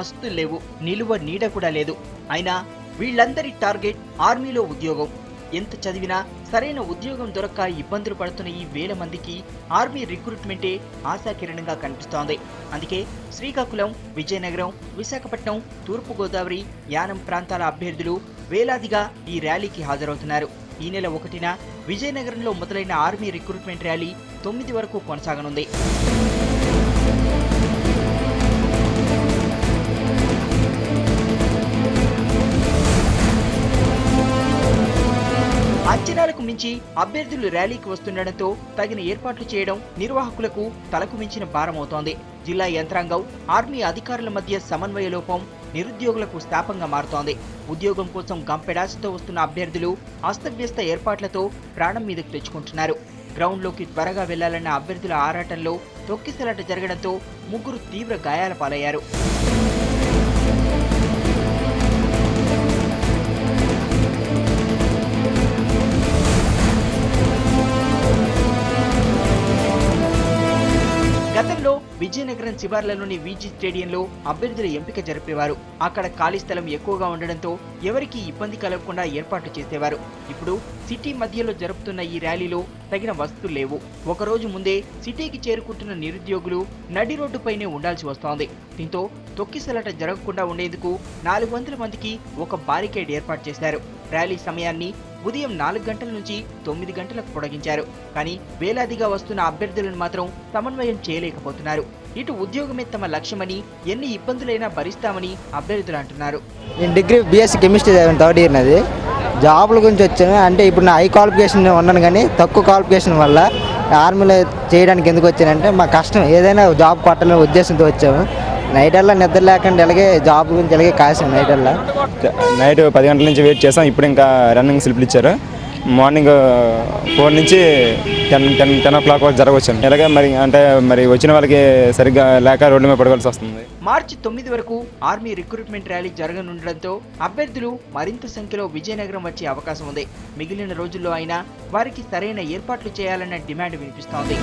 వసతులు లేవు, నిలువ నీడ కూడా లేదు. అయినా వీళ్ళందరి టార్గెట్ ఆర్మీలో ఉద్యోగం. ఎంత చదివినా సరైన ఉద్యోగం దొరక్క ఇబ్బందులు పడుతున్న ఈ వేల మందికి ఆర్మీ రిక్రూట్మెంటే ఆశాకిరణంగా కనిపిస్తోంది. అందుకే శ్రీకాకుళం, విజయనగరం, విశాఖపట్నం, తూర్పుగోదావరి, యానం ప్రాంతాల అభ్యర్థులు వేలాదిగా ఈ ర్యాలీకి హాజరవుతున్నారు. ఈ నెల 1న విజయనగరంలో మొదలైన ఆర్మీ రిక్రూట్మెంట్ ర్యాలీ 9 వరకు కొనసాగనుంది. అంచనాలకు మించి అభ్యర్థులు ర్యాలీకి వస్తుండటంతో తగిన ఏర్పాట్లు చేయడం నిర్వాహకులకు తలకు మించిన భారమవుతోంది. జిల్లా యంత్రాంగం, ఆర్మీ అధికారుల మధ్య సమన్వయ లోపం నిరుద్యోగులకు శాపంగా మారుతోంది. ఉద్యోగం కోసం గంపెడాసితో వస్తున్న అభ్యర్థులు అస్తవ్యస్త ఏర్పాట్లతో ప్రాణం మీదకు తెచ్చుకుంటున్నారు. గ్రౌండ్లోకి త్వరగా వెళ్లాలన్న అభ్యర్థుల ఆరాటంలో తొక్కిసలాట జరగడంతో 3 తీవ్ర గాయాల పాలయ్యారు. గతంలో విజయనగరం శివార్లలోని వీజీ స్టేడియంలో అభ్యర్థుల ఎంపిక జరిపేవారు. అక్కడ ఖాళీ స్థలం ఎక్కువగా ఉండడంతో ఎవరికీ ఇబ్బంది కలగకుండా ఏర్పాట్లు చేసేవారు. ఇప్పుడు సిటీ మధ్యలో జరుపుతున్న ఈ ర్యాలీలో తగిన వసతులు లేవు. ఒకరోజు ముందే సిటీకి చేరుకుంటున్న నిరుద్యోగులు నడి రోడ్డుపైనే ఉండాల్సి వస్తోంది. దీంతో తొక్కిసలాట జరగకుండా ఉండేందుకు 400 మందికి ఒక బారికేడ్ ఏర్పాటు చేశారు. ర్యాలీ సమయాన్ని ఉదయం 4 గంటల నుంచి 9 గంటలకు పొడిగించారు. కానీ వేలాదిగా వస్తున్న అభ్యర్థులను మాత్రం సమన్వయం చేయలేకపోతున్నారు. ఇటు ఉద్యోగమే తమ లక్ష్యమని, ఎన్ని ఇబ్బందులైనా భరిస్తామని అభ్యర్థులు అంటున్నారు. నేను degree BSc chemistry 3rd year నాది. జాబుల గురించి వచ్చాను. అంటే ఇప్పుడు నా హై క్వాలిఫికేషన్ ఉన్నాను, కానీ తక్కువ క్వాలిఫికేషన్ వల్ల ఆర్మీలో చేయడానికి ఎందుకు వచ్చానంటే మా కష్టం ఏదైనా జాబ్ కొట్టాలనే ఉద్దేశంతో వచ్చాము. నైటల్లా నిద్ర లేకుండా ఇలాగే జాబ్ గురించి ఇలాగే కాసాం. నైట్ 10 గంటల నుంచి వెయిట్ చేసాం. ఇప్పుడు ఇంకా రన్నింగ్ స్లిప్లు ఇచ్చారు. మార్నింగ్ 4 నుంచి 10 o'clock వరకు జరగవచ్చు. ఇలాగే మరి వచ్చిన వాళ్ళకి సరిగ్గా లేక రోడ్డు మీద పడవలసి వస్తుంది. మార్చి 9 వరకు ఆర్మీ రిక్రూట్మెంట్ ర్యాలీ జరగనుండడంతో అభ్యర్థులు మరింత సంఖ్యలో విజయనగరం వచ్చే అవకాశం ఉంది. మిగిలిన రోజుల్లో అయినా వారికి సరైన ఏర్పాట్లు చేయాలన్న డిమాండ్ వినిపిస్తోంది.